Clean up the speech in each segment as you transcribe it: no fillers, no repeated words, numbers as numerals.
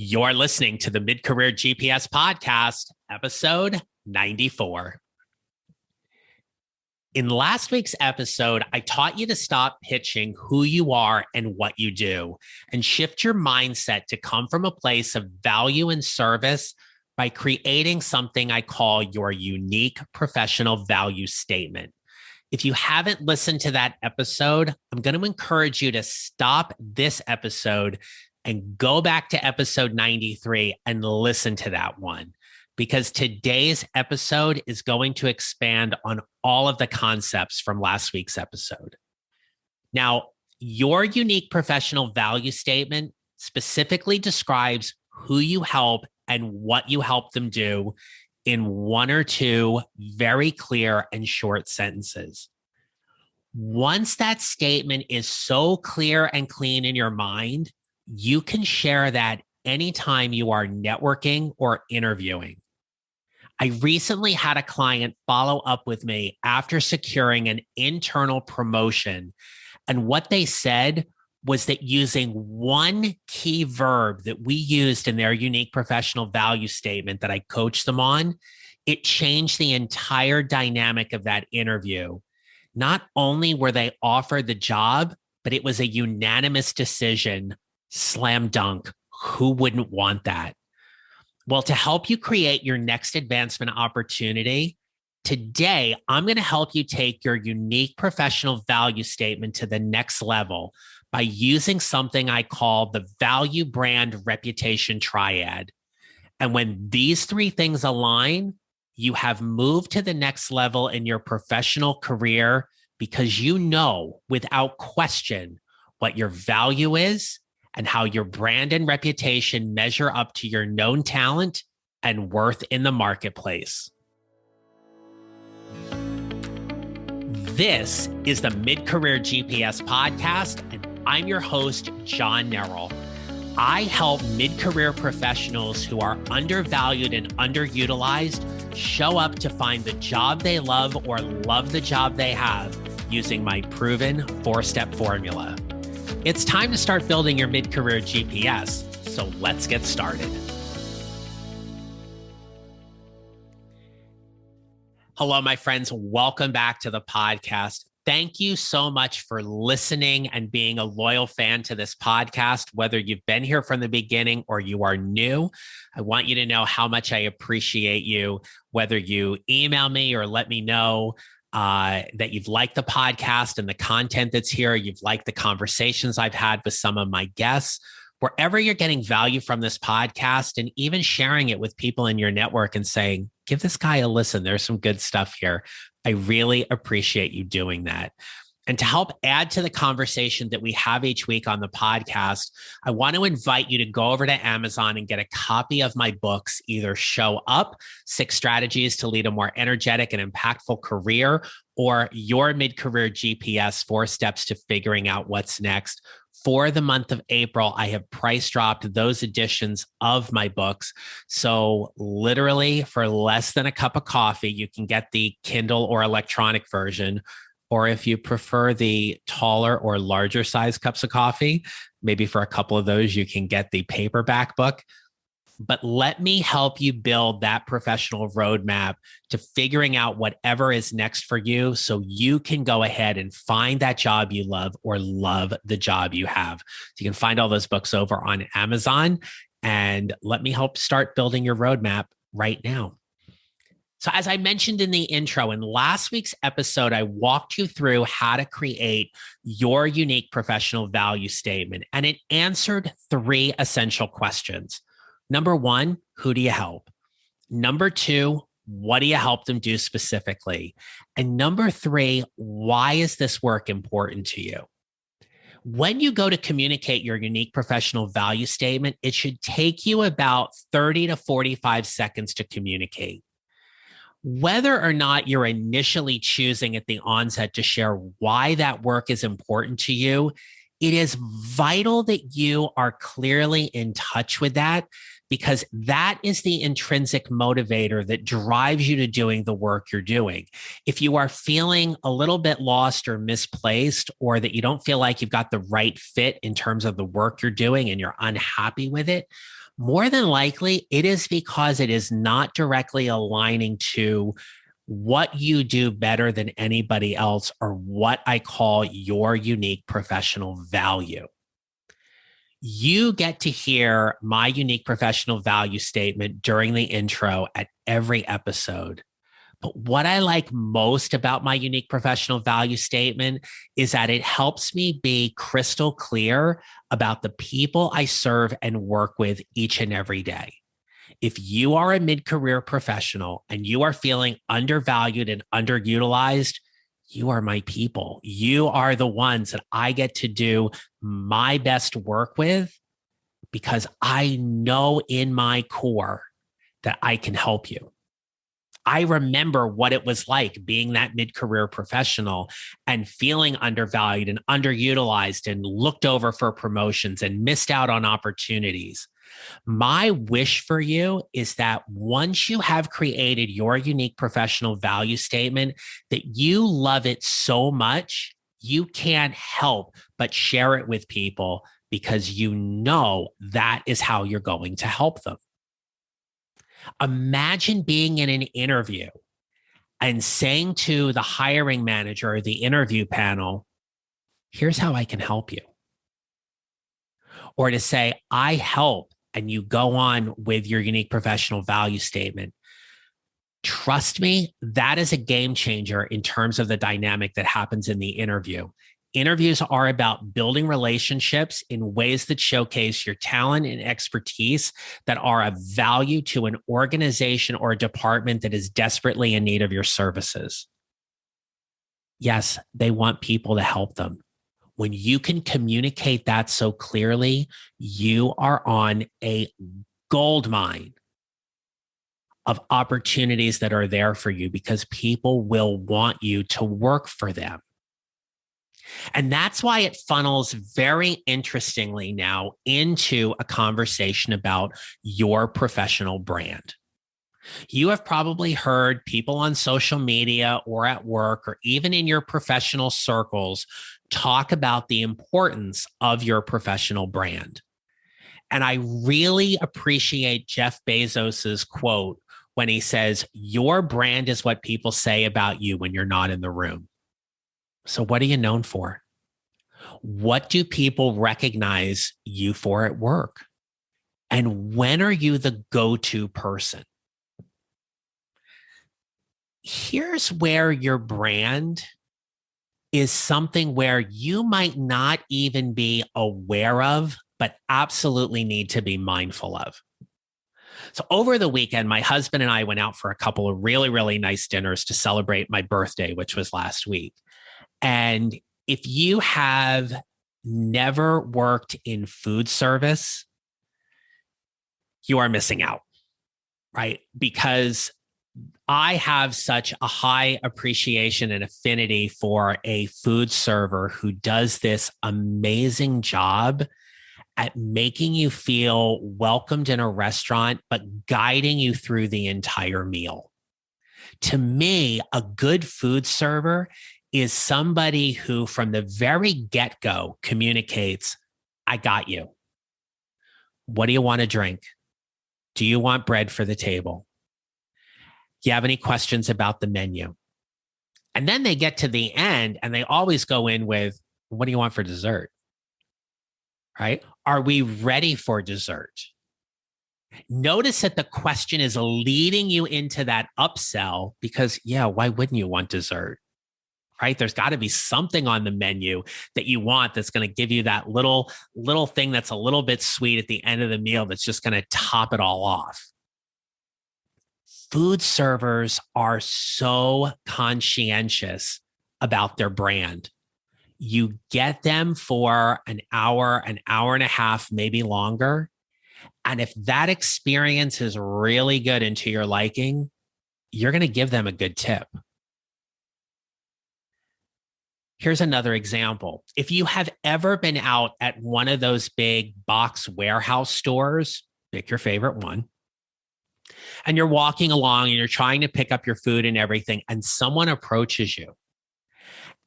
You're listening to the Mid-Career GPS podcast, episode 94. In last week's episode, I taught you to stop pitching who you are and what you do and shift your mindset to come from a place of value and service by creating something I call your unique professional value statement. If you haven't listened to that episode, I'm going to encourage you to stop this episode and go back to episode 93 and listen to that one, because today's episode is going to expand on all of the concepts from last week's episode. Now, your unique professional value statement specifically describes who you help and what you help them do in one or two very clear and short sentences. Once that statement is so clear and clean in your mind, you can share that anytime you are networking or interviewing. I recently had a client follow up with me after securing an internal promotion. And what they said was that using one key verb that we used in their unique professional value statement that I coached them on, it changed the entire dynamic of that interview. Not only were they offered the job, but it was a unanimous decision. Slam dunk. Who wouldn't want that? Well, to help you create your next advancement opportunity, today, I'm going to help you take your unique professional value statement to the next level by using something I call the value brand reputation triad. And when these three things align, you have moved to the next level in your professional career because you know without question what your value is and how your brand and reputation measure up to your known talent and worth in the marketplace. This is the Mid-Career GPS podcast, and I'm your host, John Nerrell. I help mid-career professionals who are undervalued and underutilized show up to find the job they love or love the job they have using my proven four-step formula. It's time to start building your mid-career GPS, so let's get started. Hello, my friends. Welcome back to the podcast. Thank you so much for listening and being a loyal fan to this podcast. Whether you've been here from the beginning or you are new, I want you to know how much I appreciate you. Whether you email me or let me know that you've liked the podcast and the content that's here, you've liked the conversations I've had with some of my guests, wherever you're getting value from this podcast, and even sharing it with people in your network and saying, give this guy a listen. There's some good stuff here. I really appreciate you doing that. And to help add to the conversation that we have each week on the podcast, I want to invite you to go over to Amazon and get a copy of my books, either Show Up, 6 Strategies to Lead a More Energetic and Impactful Career, or Your Mid-Career GPS, 4 Steps to Figuring Out What's Next. For the month of April, I have price dropped those editions of my books. So literally for less than a cup of coffee, you can get the Kindle or electronic version. Or if you prefer the taller or larger size cups of coffee, maybe for a couple of those, you can get the paperback book. But let me help you build that professional roadmap to figuring out whatever is next for you so you can go ahead and find that job you love or love the job you have. So you can find all those books over on Amazon, and let me help start building your roadmap right now. So as I mentioned in the intro, in last week's episode, I walked you through how to create your unique professional value statement, and it answered 3 essential questions. Number 1, who do you help? Number 2, what do you help them do specifically? And number 3, why is this work important to you? When you go to communicate your unique professional value statement, it should take you about 30 to 45 seconds to communicate. Whether or not you're initially choosing at the onset to share why that work is important to you, it is vital that you are clearly in touch with that, because that is the intrinsic motivator that drives you to doing the work you're doing. If you are feeling a little bit lost or misplaced, or that you don't feel like you've got the right fit in terms of the work you're doing and you're unhappy with it, More than likely, it is because it is not directly aligning to what you do better than anybody else, or what I call your unique professional value. You get to hear my unique professional value statement during the intro at every episode. But what I like most about my unique professional value statement is that it helps me be crystal clear about the people I serve and work with each and every day. If you are a mid-career professional and you are feeling undervalued and underutilized, you are my people. You are the ones that I get to do my best work with, because I know in my core that I can help you. I remember what it was like being that mid-career professional and feeling undervalued and underutilized and looked over for promotions and missed out on opportunities. My wish for you is that once you have created your unique professional value statement, that you love it so much, you can't help but share it with people, because you know that is how you're going to help them. Imagine being in an interview and saying to the hiring manager or the interview panel, here's how I can help you. Or to say, I help, and you go on with your unique professional value statement. Trust me, that is a game changer in terms of the dynamic that happens in the interview. Interviews are about building relationships in ways that showcase your talent and expertise that are of value to an organization or a department that is desperately in need of your services. Yes, they want people to help them. When you can communicate that so clearly, you are on a gold mine of opportunities that are there for you, because people will want you to work for them. And that's why it funnels very interestingly now into a conversation about your professional brand. You have probably heard people on social media or at work or even in your professional circles talk about the importance of your professional brand. And I really appreciate Jeff Bezos's quote when he says, your brand is what people say about you when you're not in the room. So what are you known for? What do people recognize you for at work? And when are you the go-to person? Here's where your brand is something where you might not even be aware of, but absolutely need to be mindful of. So over the weekend, my husband and I went out for a couple of really, really nice dinners to celebrate my birthday, which was last week. And if you have never worked in food service, you are missing out, right? Because I have such a high appreciation and affinity for a food server who does this amazing job at making you feel welcomed in a restaurant, but guiding you through the entire meal. To me, a good food server is somebody who, from the very get-go, communicates, I got you. What do you want to drink? Do you want bread for the table? Do you have any questions about the menu? And then they get to the end and they always go in with, what do you want for dessert? Right? Are we ready for dessert? Notice that the question is leading you into that upsell because, yeah, why wouldn't you want dessert? Right? There's got to be something on the menu that you want that's going to give you that little thing that's a little bit sweet at the end of the meal that's just going to top it all off. Food servers are so conscientious about their brand. You get them for an hour and a half, maybe longer. And if that experience is really good and to your liking, you're going to give them a good tip. Here's another example. If you have ever been out at one of those big box warehouse stores, pick your favorite one, and you're walking along and you're trying to pick up your food and everything, and someone approaches you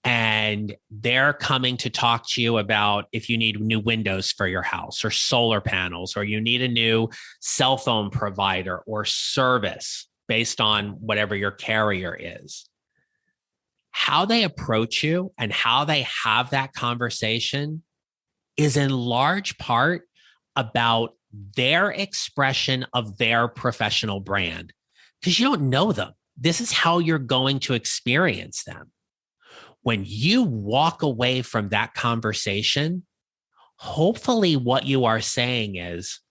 and they're coming to talk to you about if you need new windows for your house or solar panels, or you need a new cell phone provider or service based on whatever your carrier is. How they approach you and how they have that conversation is in large part about their expression of their professional brand, because you don't know them. This is how you're going to experience them. When you walk away from that conversation, hopefully what you are saying is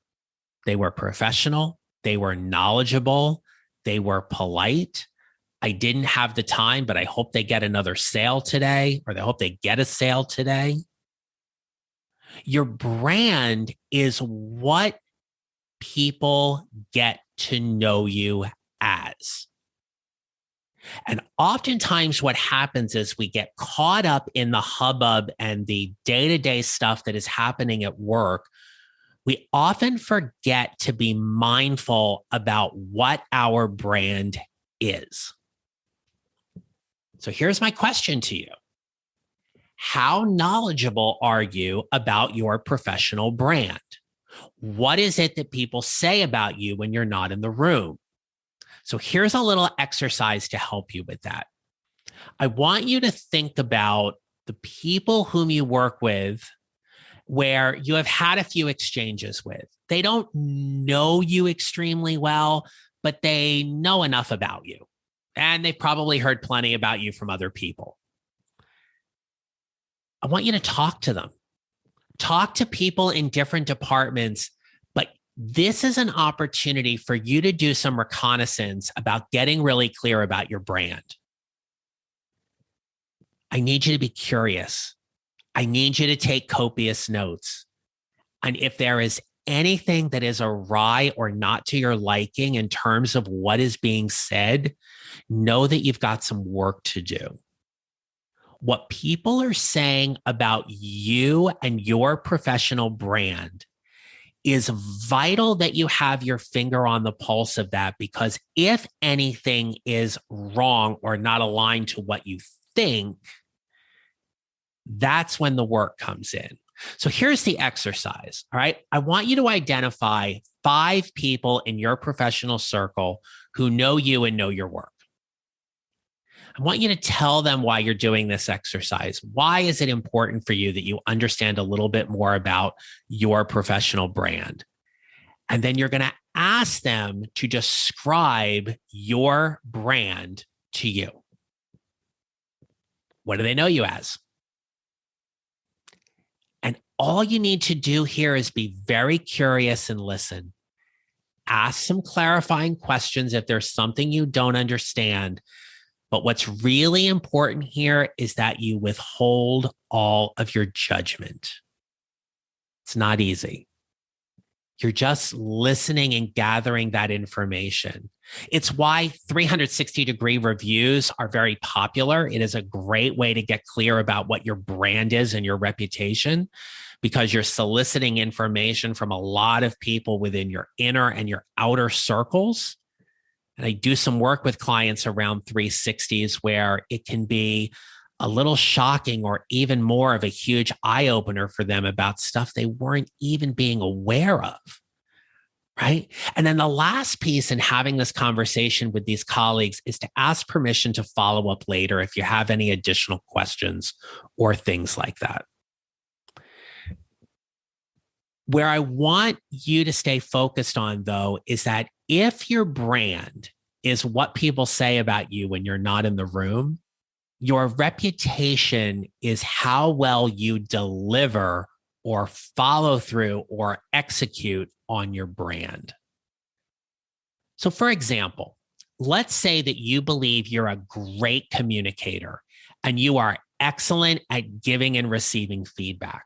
they were professional, they were knowledgeable, they were polite. I didn't have the time, but I hope they get another sale today, or I hope they get a sale today. Your brand is what people get to know you as. And oftentimes what happens is we get caught up in the hubbub and the day-to-day stuff that is happening at work. We often forget to be mindful about what our brand is. So here's my question to you. How knowledgeable are you about your professional brand? What is it that people say about you when you're not in the room? So here's a little exercise to help you with that. I want you to think about the people whom you work with where you have had a few exchanges with. They don't know you extremely well, but they know enough about you. And they've probably heard plenty about you from other people. I want you to talk to them. Talk to people in different departments, but this is an opportunity for you to do some reconnaissance about getting really clear about your brand. I need you to be curious. I need you to take copious notes. And if there is anything that is awry or not to your liking in terms of what is being said, know that you've got some work to do. What people are saying about you and your professional brand is vital that you have your finger on the pulse of that, because if anything is wrong or not aligned to what you think, that's when the work comes in. So here's the exercise. All right. I want you to identify 5 people in your professional circle who know you and know your work. I want you to tell them why you're doing this exercise. Why is it important for you that you understand a little bit more about your professional brand? And then you're going to ask them to describe your brand to you. What do they know you as? And all you need to do here is be very curious and listen. Ask some clarifying questions if there's something you don't understand. But what's really important here is that you withhold all of your judgment. It's not easy. You're just listening and gathering that information. It's why 360-degree reviews are very popular. It is a great way to get clear about what your brand is and your reputation, because you're soliciting information from a lot of people within your inner and your outer circles. And I do some work with clients around 360s where it can be a little shocking or even more of a huge eye-opener for them about stuff they weren't even being aware of, right? And then the last piece in having this conversation with these colleagues is to ask permission to follow up later if you have any additional questions or things like that. Where I want you to stay focused on, though, is that if your brand is what people say about you when you're not in the room, your reputation is how well you deliver or follow through or execute on your brand. So, for example, let's say that you believe you're a great communicator and you are excellent at giving and receiving feedback.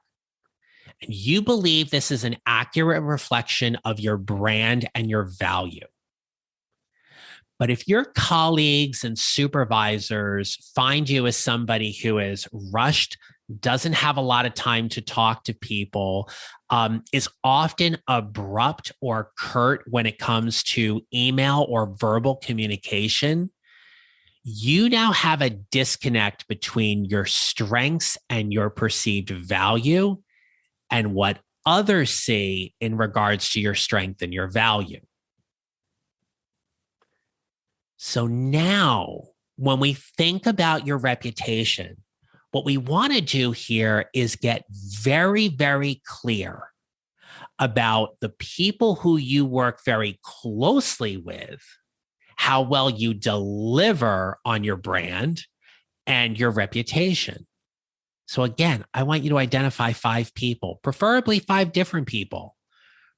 And you believe this is an accurate reflection of your brand and your value. But if your colleagues and supervisors find you as somebody who is rushed, doesn't have a lot of time to talk to people, is often abrupt or curt when it comes to email or verbal communication, you now have a disconnect between your strengths and your perceived value and what others see in regards to your strength and your value. So now, when we think about your reputation, what we want to do here is get very, very clear about the people who you work very closely with, how well you deliver on your brand and your reputation. So again, I want you to identify 5 people, preferably 5 different people,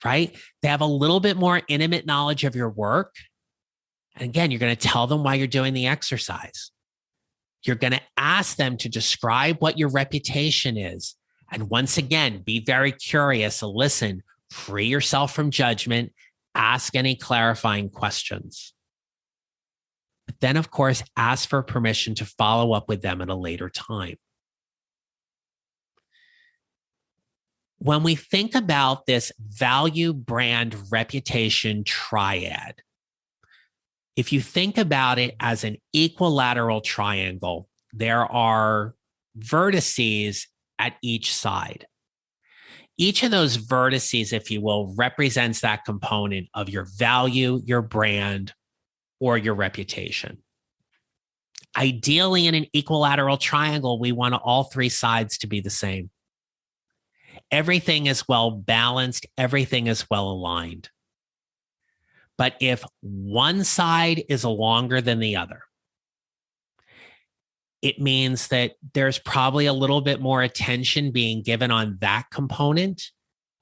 right? They have a little bit more intimate knowledge of your work. And again, you're going to tell them why you're doing the exercise. You're going to ask them to describe what your reputation is. And once again, be very curious, listen, free yourself from judgment, ask any clarifying questions. But then, of course, ask for permission to follow up with them at a later time. When we think about this value, brand, reputation triad, if you think about it as an equilateral triangle, there are vertices at each side. Each of those vertices, if you will, represents that component of your value, your brand, or your reputation. Ideally, in an equilateral triangle, we want all 3 sides to be the same. Everything is well balanced, everything is well aligned. But if one side is longer than the other, it means that there's probably a little bit more attention being given on that component,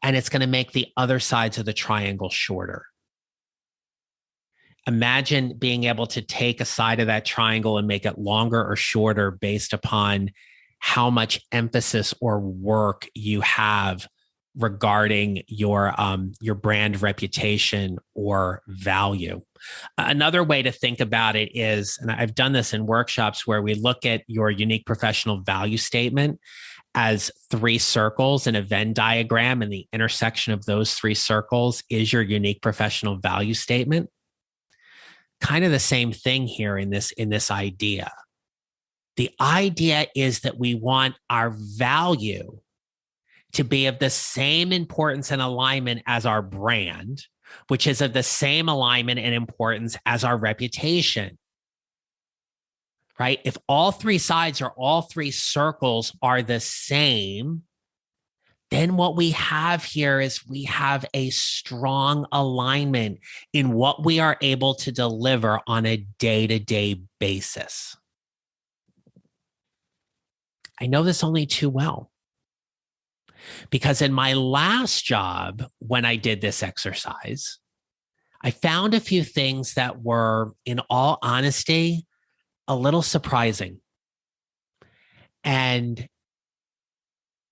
and it's going to make the other sides of the triangle shorter. Imagine being able to take a side of that triangle and make it longer or shorter based upon how much emphasis or work you have regarding your brand reputation or value. Another way to think about it is, and I've done this in workshops where we look at your unique professional value statement as 3 circles in a Venn diagram, and the intersection of those 3 circles is your unique professional value statement. Kind of the same thing here in this idea. The idea is that we want our value to be of the same importance and alignment as our brand, which is of the same alignment and importance as our reputation, right? If all 3 sides or all 3 circles are the same, then what we have here is we have a strong alignment in what we are able to deliver on a day-to-day basis. I know this only too well, because in my last job, when I did this exercise, I found a few things that were, in all honesty, a little surprising. And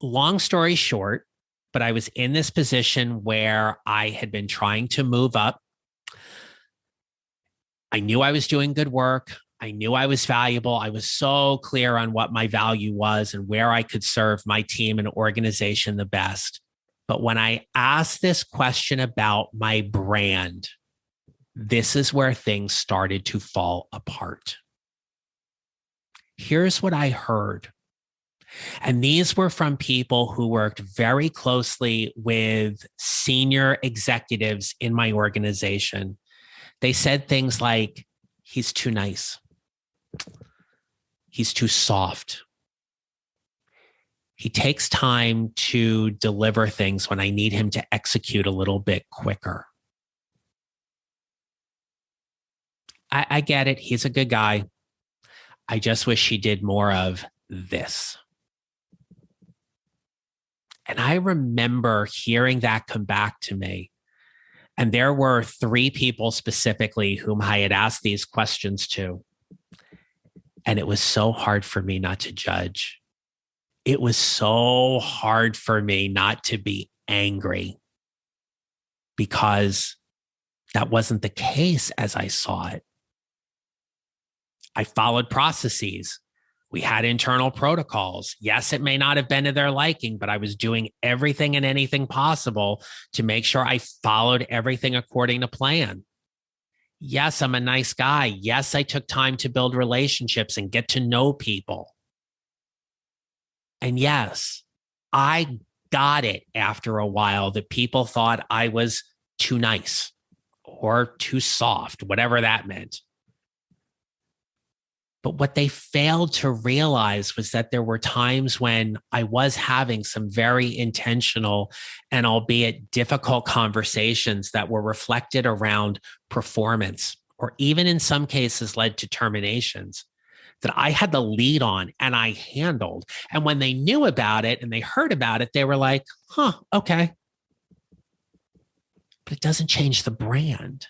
long story short, but I was in this position where I had been trying to move up. I knew I was doing good work. I knew I was valuable. I was so clear on what my value was and where I could serve my team and organization the best. But when I asked this question about my brand, this is where things started to fall apart. Here's what I heard. And these were from people who worked very closely with senior executives in my organization. They said things like, he's too nice. He's too soft. He takes time to deliver things when I need him to execute a little bit quicker. I get it. He's a good guy. I just wish he did more of this. And I remember hearing that come back to me. And there were 3 people specifically whom I had asked these questions to. And it was so hard for me not to judge. It was so hard for me not to be angry, because that wasn't the case as I saw it. I followed processes. We had internal protocols. Yes, it may not have been to their liking, but I was doing everything and anything possible to make sure I followed everything according to plan. Yes, I'm a nice guy. Yes, I took time to build relationships and get to know people. And yes, I got it after a while that people thought I was too nice or too soft, whatever that meant. But what they failed to realize was that there were times when I was having some very intentional and albeit difficult conversations that were reflected around performance, or even in some cases led to terminations that I had the lead on and I handled. And when they knew about it and they heard about it, they were like, huh, okay. But it doesn't change the brand.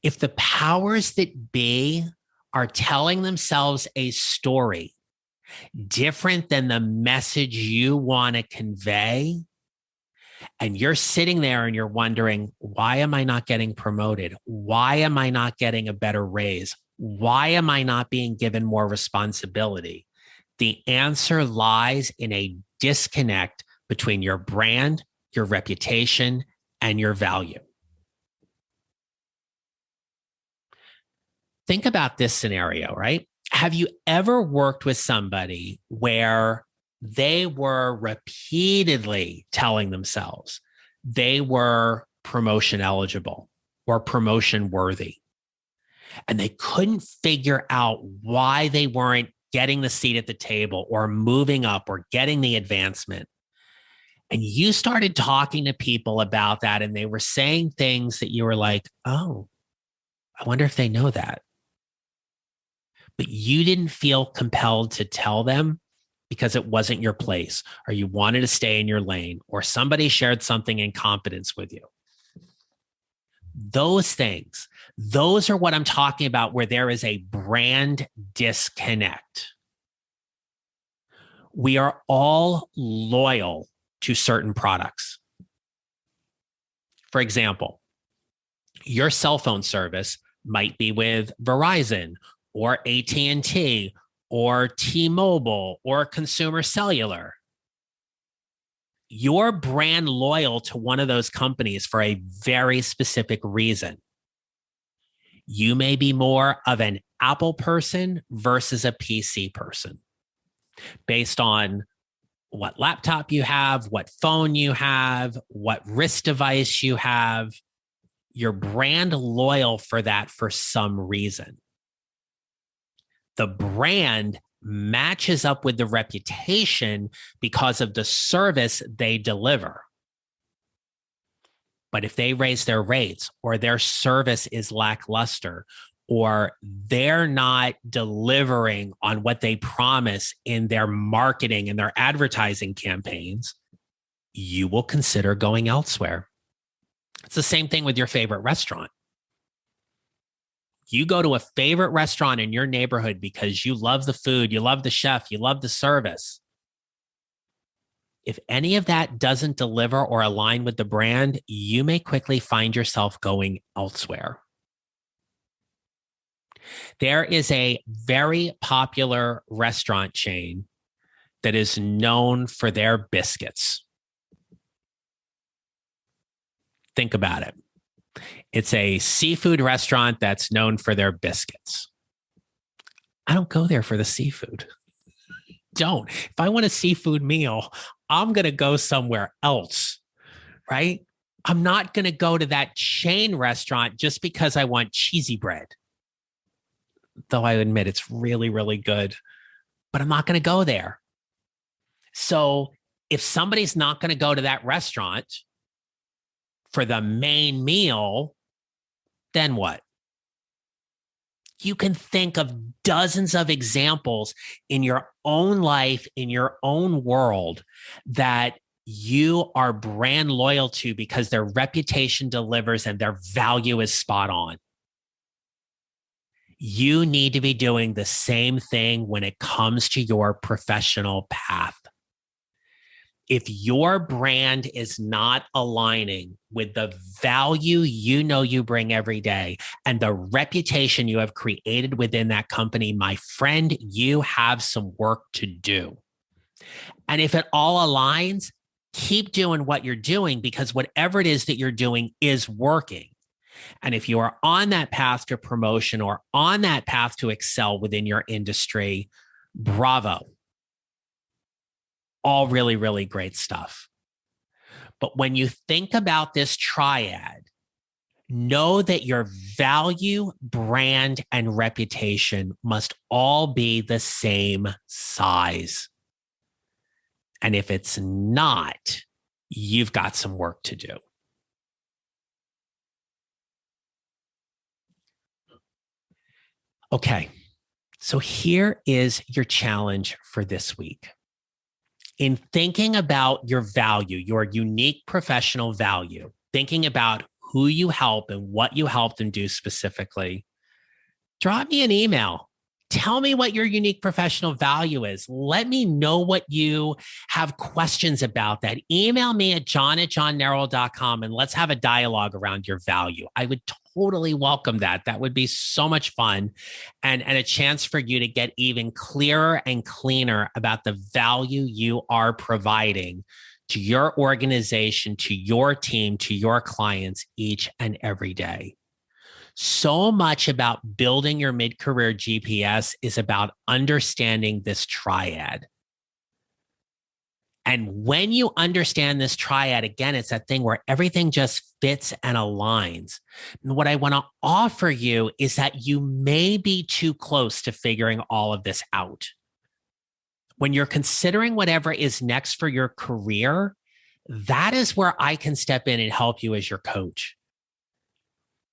If the powers that be are telling themselves a story different than the message you want to convey, and you're sitting there and you're wondering, why am I not getting promoted? Why am I not getting a better raise? Why am I not being given more responsibility? The answer lies in a disconnect between your brand, your reputation, and your value. Think about this scenario, right? Have you ever worked with somebody where they were repeatedly telling themselves they were promotion eligible or promotion worthy, and they couldn't figure out why they weren't getting the seat at the table or moving up or getting the advancement? And you started talking to people about that, and they were saying things that you were like, oh, I wonder if they know that. But you didn't feel compelled to tell them because it wasn't your place, or you wanted to stay in your lane, or somebody shared something in confidence with you. Those things, those are what I'm talking about, where there is a brand disconnect. We are all loyal to certain products. For example, your cell phone service might be with Verizon or AT&T or T-Mobile or Consumer Cellular. You're brand loyal to one of those companies for a very specific reason. You may be more of an Apple person versus a PC person based on what laptop you have, what phone you have, what wrist device you have. You're brand loyal for that for some reason. The brand matches up with the reputation because of the service they deliver. But if they raise their rates, or their service is lackluster, or they're not delivering on what they promise in their marketing and their advertising campaigns, you will consider going elsewhere. It's the same thing with your favorite restaurant. You go to a favorite restaurant in your neighborhood because you love the food, you love the chef, you love the service. If any of that doesn't deliver or align with the brand, you may quickly find yourself going elsewhere. There is a very popular restaurant chain that is known for their biscuits. Think about it. It's a seafood restaurant that's known for their biscuits. I don't go there for the seafood. Don't. If I want a seafood meal, I'm going to go somewhere else, right? I'm not going to go to that chain restaurant just because I want cheesy bread. Though I admit it's really, really good, but I'm not going to go there. So if somebody's not going to go to that restaurant for the main meal, then what? You can think of dozens of examples in your own life, in your own world, that you are brand loyal to because their reputation delivers and their value is spot on. You need to be doing the same thing when it comes to your professional path. If your brand is not aligning with the value you know you bring every day and the reputation you have created within that company, my friend, you have some work to do. And if it all aligns, keep doing what you're doing, because whatever it is that you're doing is working. And if you are on that path to promotion or on that path to excel within your industry, bravo. All really, really great stuff. But when you think about this triad, know that your value, brand, and reputation must all be the same size. And if it's not, you've got some work to do. Okay, so here is your challenge for this week. In thinking about your value, your unique professional value, thinking about who you help and what you help them do specifically, drop me an email. Tell me what your unique professional value is. Let me know what you have questions about that. Email me at john@johnneral.com and let's have a dialogue around your value. I would totally welcome that. That would be so much fun and a chance for you to get even clearer and cleaner about the value you are providing to your organization, to your team, to your clients each and every day. So much about building your mid-career GPS is about understanding this triad. And when you understand this triad, again, it's that thing where everything just fits and aligns. And what I want to offer you is that you may be too close to figuring all of this out. When you're considering whatever is next for your career, that is where I can step in and help you as your coach.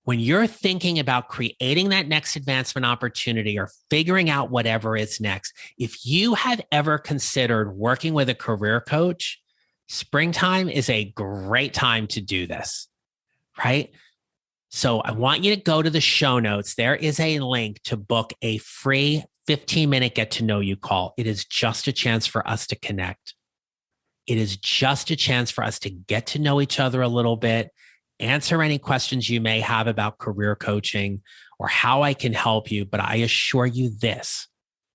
When you're thinking about creating that next advancement opportunity or figuring out whatever is next, if you have ever considered working with a career coach, springtime is a great time to do this, right? So I want you to go to the show notes. There is a link to book a free 15-minute get to know you call. It is just a chance for us to connect. It is just a chance for us to get to know each other a little bit, answer any questions you may have about career coaching or how I can help you. But I assure you this,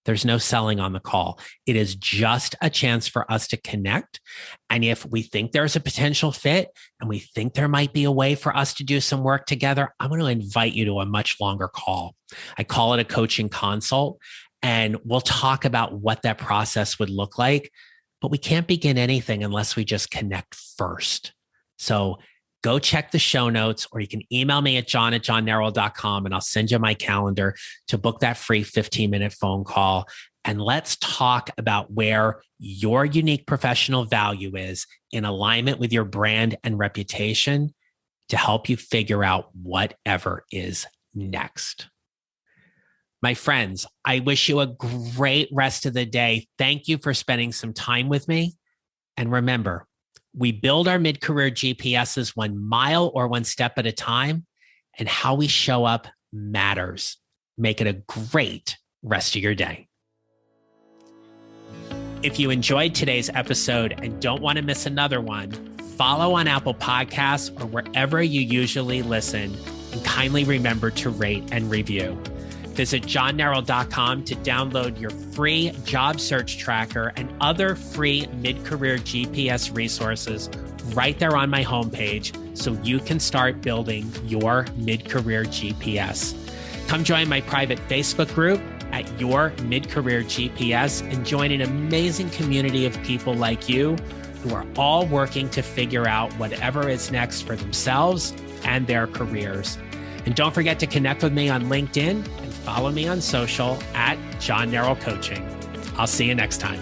there's no selling on the call. It is just a chance for us to connect. And if we think there's a potential fit and we think there might be a way for us to do some work together, I'm going to invite you to a much longer call. I call it a coaching consult, and we'll talk about what that process would look like. But we can't begin anything unless we just connect first. So go check the show notes, or you can email me at john@johnneral.com and I'll send you my calendar to book that free 15-minute phone call. And let's talk about where your unique professional value is in alignment with your brand and reputation to help you figure out whatever is next. My friends, I wish you a great rest of the day. Thank you for spending some time with me. And remember, we build our mid-career GPSs 1 mile or 1 step at a time, and how we show up matters. Make it a great rest of your day. If you enjoyed today's episode and don't want to miss another one, follow on Apple Podcasts or wherever you usually listen, and kindly remember to rate and review. Visit johnneral.com to download your free job search tracker and other free mid-career GPS resources right there on my homepage so you can start building your mid-career GPS. Come join my private Facebook group at Your Mid-Career GPS and join an amazing community of people like you who are all working to figure out whatever is next for themselves and their careers. And don't forget to connect with me on LinkedIn and follow me on social at John Neral Coaching. I'll see you next time.